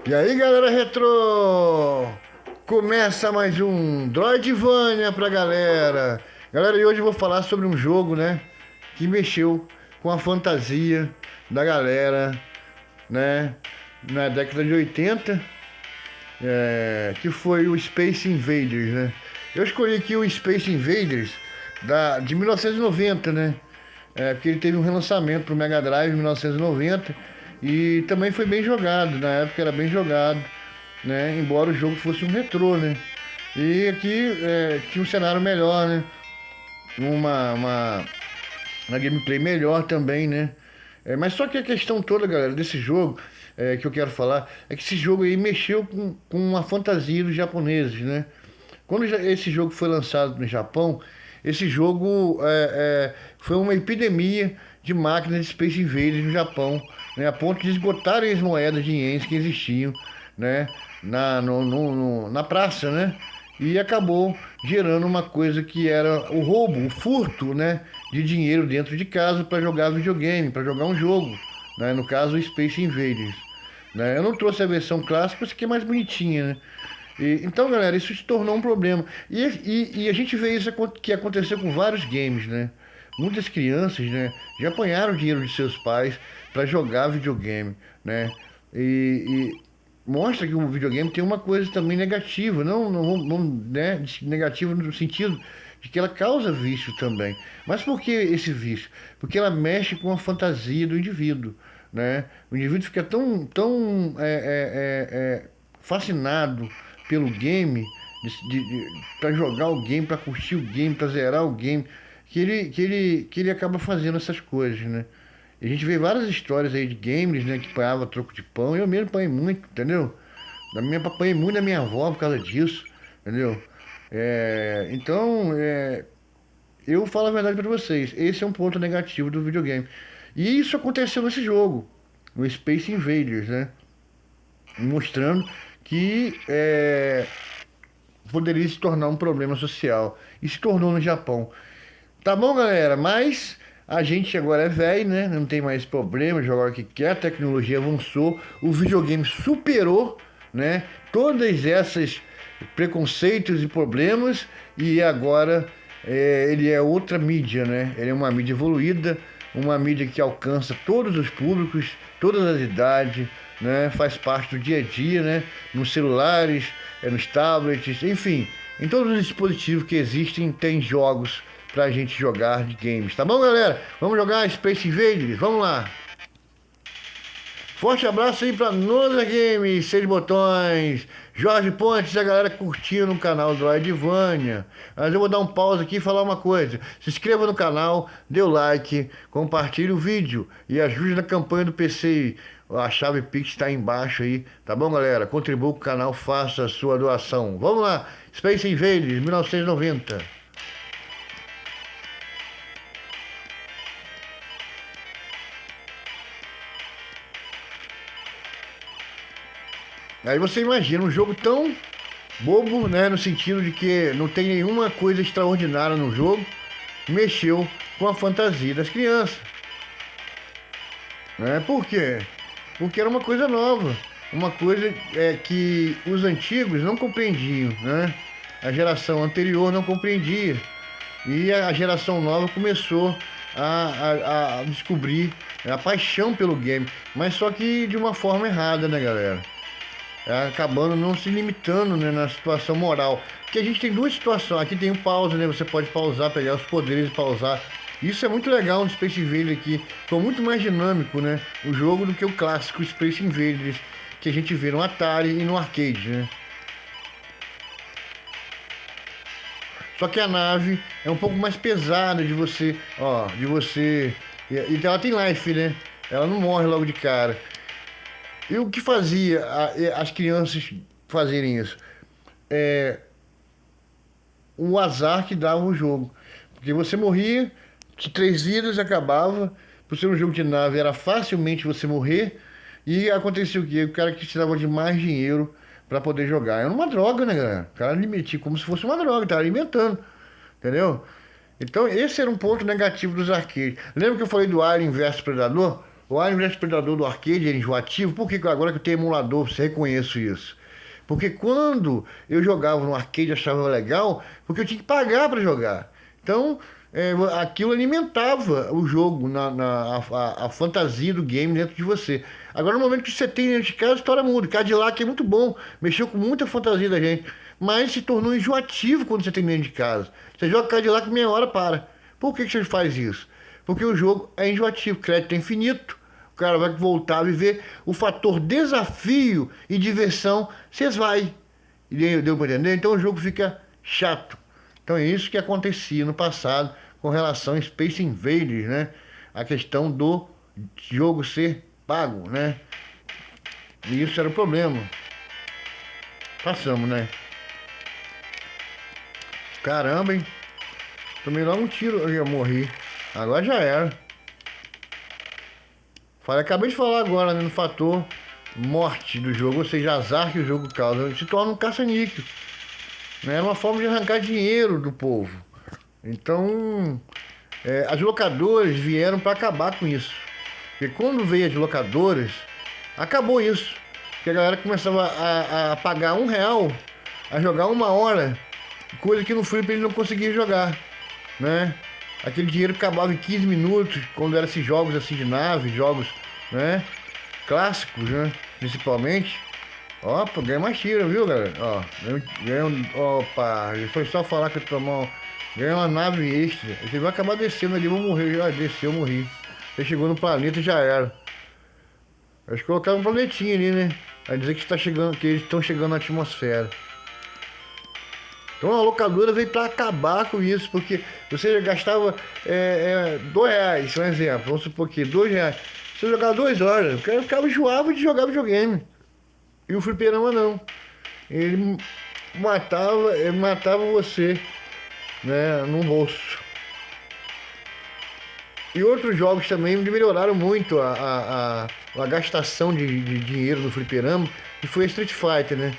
E aí, galera retrô! Começa mais um Droidvania pra galera. Galera, e hoje eu vou falar sobre um jogo, né, que mexeu com a fantasia da galera, né, na década de 80, que foi o Space Invaders, né? Eu escolhi aqui o Space Invaders de 1990, né? Porque ele teve um relançamento pro Mega Drive em 1990 e também foi bem jogado, na época era bem jogado, né? Embora o jogo fosse um retrô, né? E aqui tinha um cenário melhor, né? Uma gameplay melhor também, né? Mas só que a questão toda, galera, desse jogo que eu quero falar é que esse jogo aí mexeu com a fantasia dos japoneses, né? Quando esse jogo foi lançado no Japão, esse jogo foi uma epidemia de máquinas de Space Invaders no Japão, né, a ponto de esgotarem as moedas de ienes que existiam, né, na praça, né? E acabou gerando uma coisa que era o roubo, o furto, né, de dinheiro dentro de casa para jogar videogame, para jogar um jogo, né, no caso o Space Invaders. Né? Eu não trouxe a versão clássica, essa aqui é mais bonitinha, né? Então, galera, isso se tornou um problema. E a gente vê isso que aconteceu com vários games, né? Muitas crianças, né, já apanharam dinheiro de seus pais para jogar videogame, né? E mostra que o videogame tem uma coisa também negativa, né, negativa no sentido de que ela causa vício também. Mas por que esse vício? Porque ela mexe com a fantasia do indivíduo, né? O indivíduo fica tão fascinado pelo game, para jogar o game, para curtir o game, para zerar o game, que ele acaba fazendo essas coisas, né? E a gente vê várias histórias aí de gamers, né, que apanhava troco de pão. Eu mesmo apanhei muito, entendeu? Apanhei muito da minha avó por causa disso, entendeu? Então, eu falo a verdade para vocês. Esse é um ponto negativo do videogame. E isso aconteceu nesse jogo, no Space Invaders, né? Mostrando que poderia se tornar um problema social. E se tornou no Japão. Tá bom, galera? Mas a gente agora é velho, né? Não tem mais problema, jogar o que quer, a tecnologia avançou, o videogame superou, né? Todas essas preconceitos e problemas e agora ele é outra mídia, né? Ele é uma mídia evoluída, uma mídia que alcança todos os públicos, todas as idades, né? Faz parte do dia a dia, né? Nos celulares, nos tablets, enfim, em todos os dispositivos que existem tem jogos pra gente jogar de games, tá bom, galera? Vamos jogar Space Invaders? Vamos lá! Forte abraço aí pra Noza Games, 6 botões, Jorge Pontes, a galera curtindo o canal do Droidvania. Mas eu vou dar um pause aqui e falar uma coisa. Se inscreva no canal, dê o like, compartilhe o vídeo e ajude na campanha do PC. A chave Pix está aí embaixo aí, tá bom, galera? Contribua com o canal, faça a sua doação. Vamos lá, Space Invaders, 1990. Aí você imagina um jogo tão bobo, né? No sentido de que não tem nenhuma coisa extraordinária no jogo, mexeu com a fantasia das crianças. Né? Por quê? Porque era uma coisa nova, uma coisa que os antigos não compreendiam, né? A geração anterior não compreendia. E a geração nova começou a descobrir a paixão pelo game, mas só que de uma forma errada, né, galera? Acabando não se limitando, né, na situação moral. Porque a gente tem duas situações. Aqui tem um pause, né? Você pode pausar, pegar os poderes e pausar. Isso é muito legal no Space Invaders aqui. Ficou muito mais dinâmico, né? O jogo do que o clássico Space Invaders que a gente vê no Atari e no arcade, né? Só que a nave é um pouco mais pesada de você, ó, de você. Então ela tem life, né? Ela não morre logo de cara. E o que fazia as crianças fazerem isso? O azar que dava o jogo. Porque você morria, de 3 vidas acabava, por ser um jogo de nave era facilmente você morrer, e acontecia o quê? O cara que precisava de mais dinheiro para poder jogar. Era uma droga, né, galera? O cara alimentia como se fosse uma droga, tava alimentando, entendeu? Então esse era um ponto negativo dos arcades. Lembra que eu falei do Alien vs Predador? O Alien vs Predador do arcade era enjoativo. Por que agora que eu tenho emulador, você reconheço isso? Porque quando eu jogava no arcade eu achava legal, porque eu tinha que pagar para jogar. Então, aquilo alimentava o jogo, a fantasia do game dentro de você. Agora, no momento que você tem dentro de casa, a história muda. Cadillac é muito bom, mexeu com muita fantasia da gente, mas se tornou enjoativo quando você tem dentro de casa. Você joga Cadillac meia hora, para. Por que você faz isso? Porque o jogo é enjoativo, crédito é infinito. O cara vai voltar a viver o fator desafio e diversão, se esvai. Deu para entender? Então o jogo fica chato. Então é isso que acontecia no passado com relação a Space Invaders, né? A questão do jogo ser pago, né? E isso era o problema. Passamos, né? Caramba, hein? Tomei logo um tiro, eu ia morrer. Agora já era. Acabei de falar agora, né, no fator morte do jogo, ou seja, azar que o jogo causa. Se torna um caça-níquel. Né? É uma forma de arrancar dinheiro do povo. Então, as locadoras vieram para acabar com isso. Porque quando veio as locadoras, acabou isso. Porque a galera começava a pagar R$ 1 a jogar 1 hora, coisa que no Flip ele não conseguia jogar, né? Aquele dinheiro acabava em 15 minutos, quando eram esses jogos assim de nave, jogos, né, clássicos, né, principalmente. Opa, ganhei mais tiro, viu, galera? Ó, opa, foi só falar que eu tomou, ganhei uma nave extra. Você vai acabar descendo ali, vou morrer, já desceu, morri. Você chegou no planeta e já era. Acho que colocaram um planetinha ali, né? Vai dizer que está chegando, que eles estão chegando na atmosfera. Então a locadora veio para acabar com isso, porque você gastava R$ 2, um exemplo, vamos supor que R$ 2. Você jogava 2 horas, o cara ficava enjoado de jogar videogame. E o fliperama não. Ele matava você, né, no bolso. E outros jogos também melhoraram muito a gastação de dinheiro no fliperama, e foi Street Fighter, né?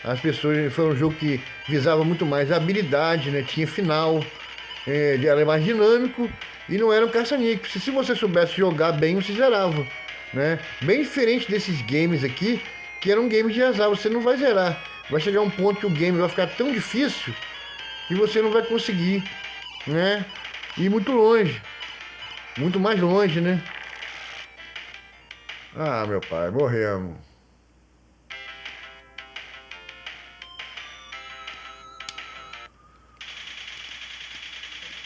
As pessoas, foi um jogo que visava muito mais a habilidade, né? Tinha final, era mais dinâmico e não era um caça-níquel. Se você soubesse jogar bem, você zerava, né? Bem diferente desses games aqui, que eram games de azar, você não vai zerar. Vai chegar um ponto que o game vai ficar tão difícil que você não vai conseguir, né, ir muito longe. Muito mais longe, né? Ah, meu pai, morremos.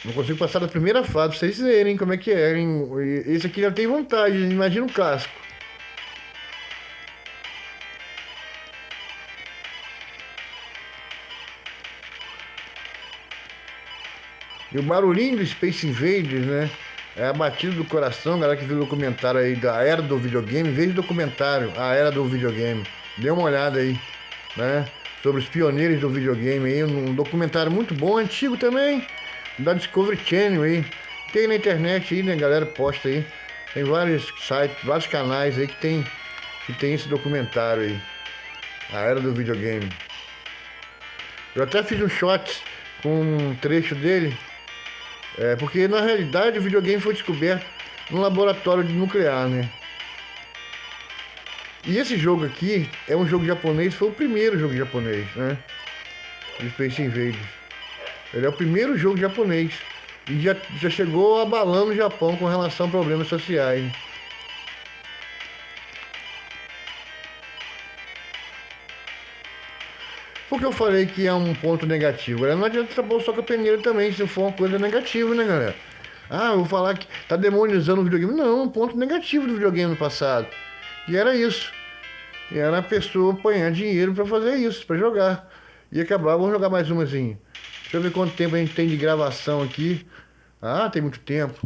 Não consigo passar da primeira fase, pra vocês verem como é que é, hein? Esse aqui já tem vantagem, imagina um clássico. E o barulhinho do Space Invaders, né? É a batida do coração, galera que viu o documentário aí da era do videogame, veja o documentário, a era do videogame. Dê uma olhada aí, né? Sobre os pioneiros do videogame aí, um documentário muito bom, antigo também, da Discovery Channel aí. Tem na internet aí, né, galera? Posta aí. Tem vários sites, vários canais aí que tem esse documentário aí. A era do videogame. Eu até fiz um shot com um trecho dele. Porque na realidade o videogame foi descoberto num laboratório nuclear, né? E esse jogo aqui é um jogo japonês, foi o primeiro jogo japonês, né? O Space Invaders. Ele é o primeiro jogo japonês. E já chegou abalando o Japão com relação a problemas sociais, né? Por que eu falei que é um ponto negativo? Não adianta trabalhar só com a peneira também, se for uma coisa negativa, né, galera? Ah, eu vou falar que tá demonizando o videogame. Não, um ponto negativo do videogame no passado. E era isso. E era a pessoa apanhar dinheiro pra fazer isso, pra jogar. E acabar, vamos jogar mais umazinha. Deixa eu ver quanto tempo a gente tem de gravação aqui. Ah, tem muito tempo.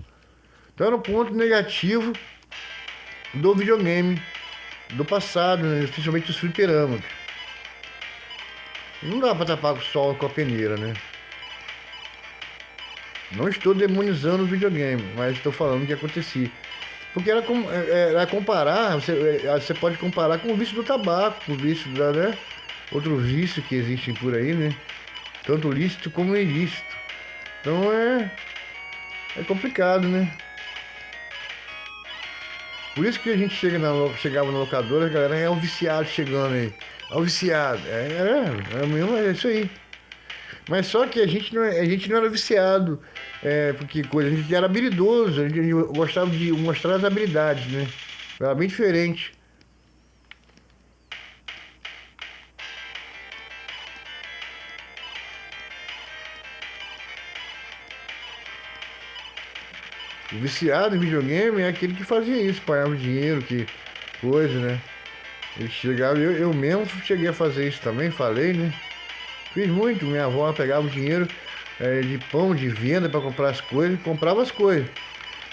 Então era um ponto negativo do videogame do passado, né? Principalmente os fliperamas. Não dá pra tapar com o sol com a peneira, né? Não estou demonizando o videogame, mas estou falando o que acontecia. Porque era comparar, você pode comparar com o vício do tabaco, com o vício da, né? Outro vício que existem por aí, né? Tanto lícito como ilícito. Então é complicado, né? Por isso que a gente chegava na locadora, a galera é um viciado chegando aí. É um viciado. Mesmo, é isso aí. Mas só que a gente não era viciado, porque coisa, a gente era habilidoso, a gente gostava de mostrar as habilidades, né? Era bem diferente. O viciado em videogame é aquele que fazia isso, pagava dinheiro, que coisa, né? Ele chegava, eu mesmo cheguei a fazer isso também, falei, né? Fiz muito, minha avó pegava o dinheiro de pão, de venda para comprar as coisas, comprava as coisas.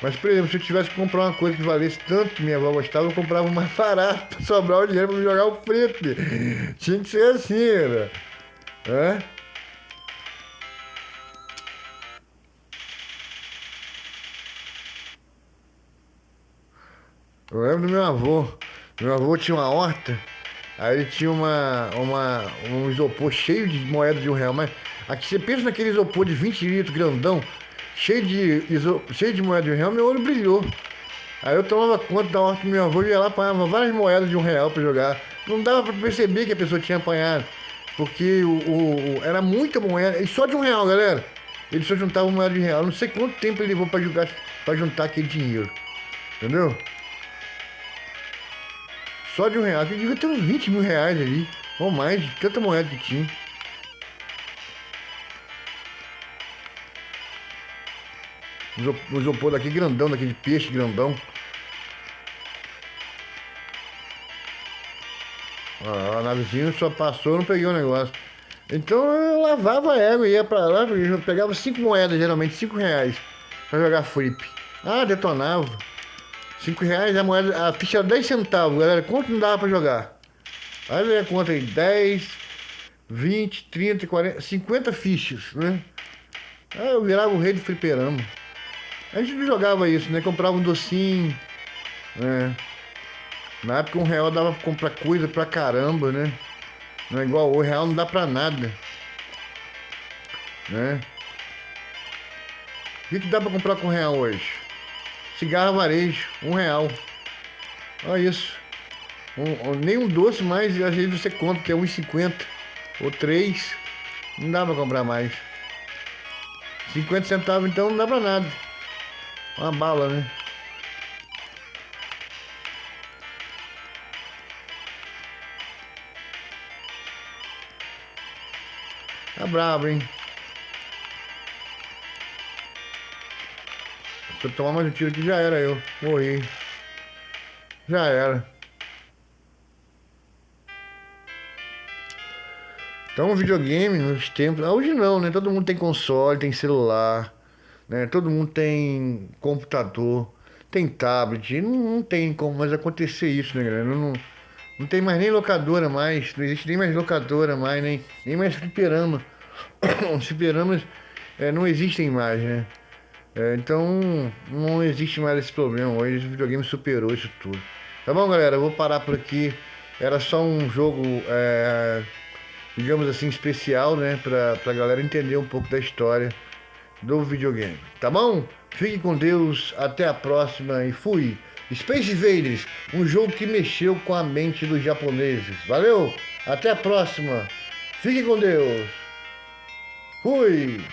Mas, por exemplo, se eu tivesse que comprar uma coisa que valesse tanto que minha avó gostava, eu comprava mais barato para sobrar o dinheiro para me jogar o preto. Tinha que ser assim, né? É? Eu lembro do meu avô. Meu avô tinha uma horta, aí ele tinha um isopor cheio de moeda de R$ 1. Mas aqui você pensa naquele isopor de 20 litros grandão, cheio de moeda de R$ 1, meu olho brilhou. Aí eu tomava conta da horta do meu avô e ia lá apanhava várias moedas de R$ 1 para jogar. Não dava para perceber que a pessoa tinha apanhado, porque era muita moeda, e só de R$ 1, galera. Ele só juntava moeda de R$ 1. Não sei quanto tempo ele levou para juntar aquele dinheiro. Entendeu? Só de R$ 1. Que devia ter uns 20 mil reais ali. Ou mais, de tanta moeda que tinha. O isopor daqui grandão, daquele peixe grandão. A navezinha só passou, eu não peguei o negócio. Então eu lavava a égua, ia pra lá, eu pegava 5 moedas, geralmente R$ 5, pra jogar flip. Ah, detonava. R$ 5 a moeda, a ficha era 10 centavos, galera. Quanto não dava pra jogar? Aí a conta aí, 10, 20, 30, 40, 50 fichas, né? Aí eu virava o rei do fliperama. A gente não jogava isso, né? Comprava um docinho, né? Na época R$ 1 dava pra comprar coisa pra caramba, né? Não é igual o R$ 1 não dá pra nada, né? O que dá pra comprar com R$ 1 hoje? Cigarro varejo, R$ 1. Olha isso. Nem um doce mais, às vezes você compra, que é 1,50 ou 3. Não dá pra comprar mais. 50 centavos então não dá pra nada. Uma bala, né? Tá brabo, hein? Se eu tomar mais um tiro aqui, já era eu. Morri. Já era. Então, videogame nos tempos. Hoje não, né? Todo mundo tem console, tem celular, né? Todo mundo tem computador, tem tablet. Não tem como mais acontecer isso, né, galera? Não tem mais nem locadora mais. Não existe nem mais locadora mais, nem mais fliperama. Os fliperamas não existem mais, né? Então, não existe mais esse problema. Hoje o videogame superou isso tudo. Tá bom, galera? Eu vou parar por aqui. Era só um jogo, digamos assim, especial, né? Pra galera entender um pouco da história do videogame. Tá bom? Fique com Deus. Até a próxima e fui. Space Invaders, um jogo que mexeu com a mente dos japoneses. Valeu? Até a próxima. Fique com Deus. Fui.